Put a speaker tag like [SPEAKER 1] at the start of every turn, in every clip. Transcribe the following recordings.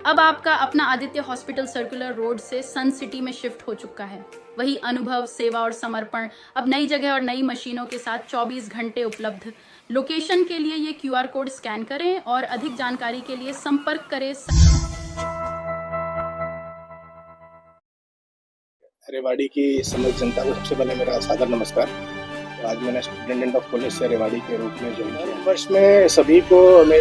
[SPEAKER 1] अब आपका अपना आदित्य हॉस्पिटल सर्कुलर रोड से सन सिटी में शिफ्ट हो चुका है। वही अनुभव, सेवा और समर्पण अब नई जगह और नई मशीनों के साथ 24 घंटे उपलब्ध। लोकेशन के लिए ये QR कोड स्कैन करें और अधिक जानकारी के लिए संपर्क करें।
[SPEAKER 2] रेवाड़ी की समस्त जनता को सबसे पहले मेरा सादर नमस्कार। आज मैंने सुपरिटेंडेंट ऑफ पुलिस से रेवाड़ी के रूप में ज्वाइन किया। वर्ष में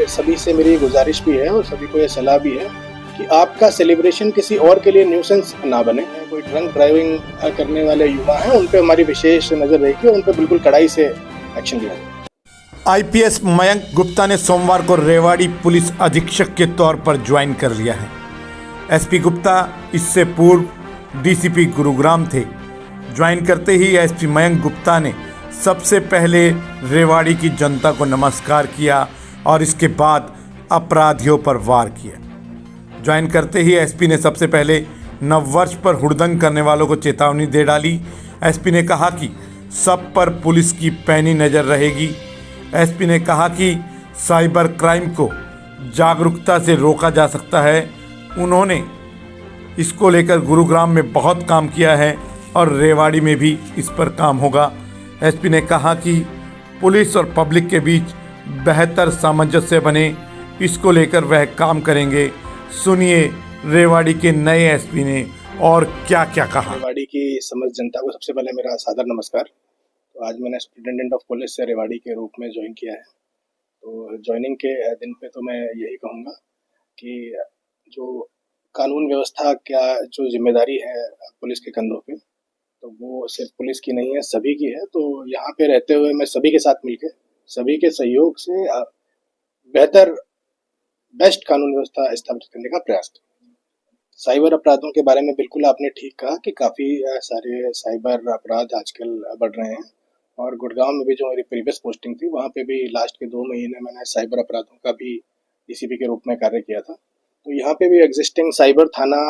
[SPEAKER 2] सभी से मेरी गुजारिश भी है और सभी को ये सलाह भी है कि आपका सेलिब्रेशन किसी और के लिए न्यूसेंस ना बने। कोई ड्रंक ड्राइविंग करने वाले युवा हैं, उन पे हमारी विशेष नजर रहेगी और उन पे बिल्कुल कड़ाई से एक्शन लिया जाए।
[SPEAKER 3] IPS मयंक गुप्ता ने सोमवार को रेवाड़ी पुलिस अधीक्षक के तौर पर ज्वाइन कर लिया है। SP गुप्ता इससे पूर्व DCP गुरुग्राम थे। ज्वाइन करते ही SP मयंक गुप्ता ने सबसे पहले रेवाड़ी की जनता को नमस्कार किया और इसके बाद अपराधियों पर वार किया। ज्वाइन करते ही SP ने सबसे पहले नववर्ष पर हुड़दंग करने वालों को चेतावनी दे डाली। SP ने कहा कि सब पर पुलिस की पैनी नज़र रहेगी। SP ने कहा कि साइबर क्राइम को जागरूकता से रोका जा सकता है। उन्होंने इसको लेकर गुरुग्राम में बहुत काम किया है और रेवाड़ी में भी इस पर काम होगा। SP ने कहा कि पुलिस और पब्लिक के बीच बेहतर सामंजस्य बने, इसको लेकर वह काम करेंगे। सुनिए रेवाड़ी के नए SP ने और क्या क्या कहा।
[SPEAKER 2] रेवाड़ी की समस्त जनता को सबसे पहले मेरा सादर नमस्कार। तो आज मैंने सुपरिटेंडेंट ऑफ पुलिस से रेवाड़ी के रूप में ज्वाइन किया है। तो ज्वाइनिंग के दिन पे तो मैं यही कहूँगा कि जो कानून व्यवस्था क्या जो जिम्मेदारी है पुलिस के कंधों पे, तो वो सिर्फ पुलिस की नहीं है, सभी की है। तो यहाँ पे रहते हुए मैं सभी के साथ मिलकर, सभी के सहयोग से बेस्ट कानून व्यवस्था स्थापित करने का प्रयास करूँ। साइबर अपराधों के बारे में बिल्कुल आपने ठीक कहा कि काफ़ी सारे साइबर अपराध आजकल बढ़ रहे हैं और गुड़गांव में भी जो मेरी प्रीवियस पोस्टिंग थी, वहाँ पे भी लास्ट के 2 महीने मैंने साइबर अपराधों का भी DCP के रूप में कार्य किया था। तो यहाँ पे भी एग्जिस्टिंग साइबर थाना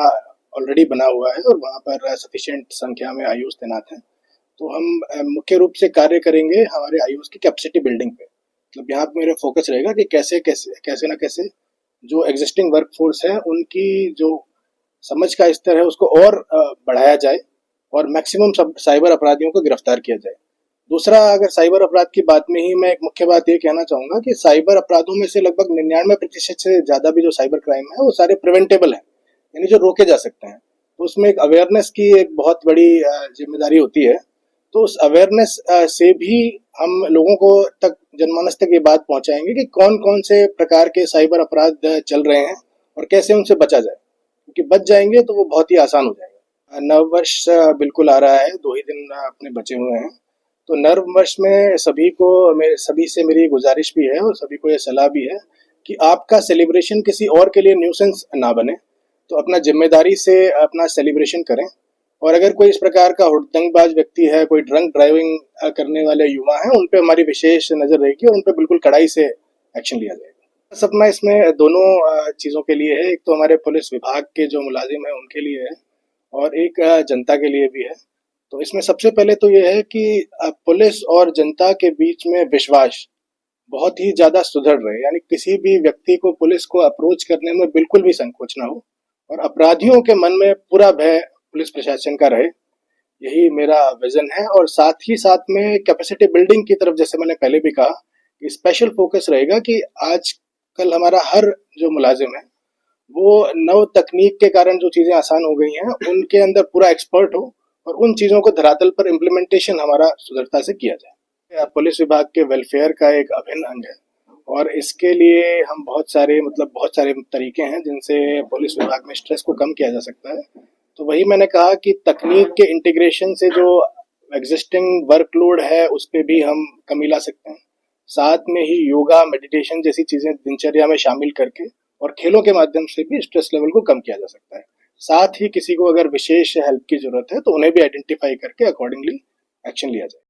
[SPEAKER 2] ऑलरेडी बना हुआ है और वहाँ पर सफिशिएंट संख्या में आयुष तैनात हैं। तो हम मुख्य रूप से कार्य करेंगे हमारे आयुष की कैपेसिटी बिल्डिंग पे। मतलब यहाँ पे मेरा फोकस रहेगा कि कैसे ना कैसे जो एग्जिस्टिंग वर्कफोर्स है उनकी जो समझ का स्तर है उसको और बढ़ाया जाए और मैक्सिमम साइबर अपराधियों को गिरफ्तार किया जाए। दूसरा, अगर साइबर अपराध की बात में ही मैं एक मुख्य बात ये कहना चाहूँगा कि साइबर अपराधों में से लगभग 99% से ज़्यादा भी जो साइबर क्राइम है वो सारे प्रिवेंटेबल हैं, यानी जो रोके जा सकते हैं। तो उसमें एक अवेयरनेस की एक बहुत बड़ी जिम्मेदारी होती है। तो उस अवेयरनेस से भी हम लोगों को तक जनमानस तक ये बात पहुंचाएंगे कि कौन कौन से प्रकार के साइबर अपराध चल रहे हैं और कैसे उनसे बचा जाए, क्योंकि बच जाएंगे तो वो बहुत ही आसान हो जाएगा। नववर्ष बिल्कुल आ रहा है, 2 ही दिन अपने बचे हुए हैं। तो नववर्ष में सभी से मेरी गुजारिश भी है और सभी को ये सलाह भी है कि आपका सेलिब्रेशन किसी और के लिए न्यूसेंस ना बने। तो अपना जिम्मेदारी से अपना सेलिब्रेशन करें और अगर कोई इस प्रकार का हुड़दंगबाज व्यक्ति है, कोई ड्रंक ड्राइविंग करने वाले युवा हैं, उन पे हमारी विशेष नज़र रहेगी और उन पे बिल्कुल कड़ाई से एक्शन लिया जाएगा। सपना इसमें दोनों चीज़ों के लिए है। एक तो हमारे पुलिस विभाग के जो मुलाजिम हैं उनके लिए है और एक जनता के लिए भी है। तो इसमें सबसे पहले तो ये है कि पुलिस और जनता के बीच में विश्वास बहुत ही ज़्यादा सुधर रहे, यानी किसी भी व्यक्ति को पुलिस को अप्रोच करने में बिल्कुल भी संकोच ना हो और अपराधियों के मन में पूरा भय पुलिस प्रशासन का रहे, यही मेरा विजन है। और साथ ही साथ में कैपेसिटी बिल्डिंग की तरफ, जैसे मैंने पहले भी कहा, कि स्पेशल फोकस रहेगा कि आजकल हमारा हर जो मुलाजिम है वो नव तकनीक के कारण जो चीज़ें आसान हो गई हैं उनके अंदर पूरा एक्सपर्ट हो और उन चीज़ों को धरातल पर इम्प्लीमेंटेशन हमारा सुदृढ़ता से किया जाए। पुलिस विभाग के वेलफेयर का एक अभिन्न अंग है और इसके लिए हम बहुत सारे तरीके हैं जिनसे पुलिस विभाग में स्ट्रेस को कम किया जा सकता है। तो वही मैंने कहा कि तकनीक के इंटीग्रेशन से जो एग्जिस्टिंग वर्कलोड है उस पर भी हम कमी ला सकते हैं। साथ में ही योगा, मेडिटेशन जैसी चीज़ें दिनचर्या में शामिल करके और खेलों के माध्यम से भी स्ट्रेस लेवल को कम किया जा सकता है। साथ ही किसी को अगर विशेष हेल्प की जरूरत है तो उन्हें भी आइडेंटिफाई करके अकॉर्डिंगली एक्शन लिया जाए।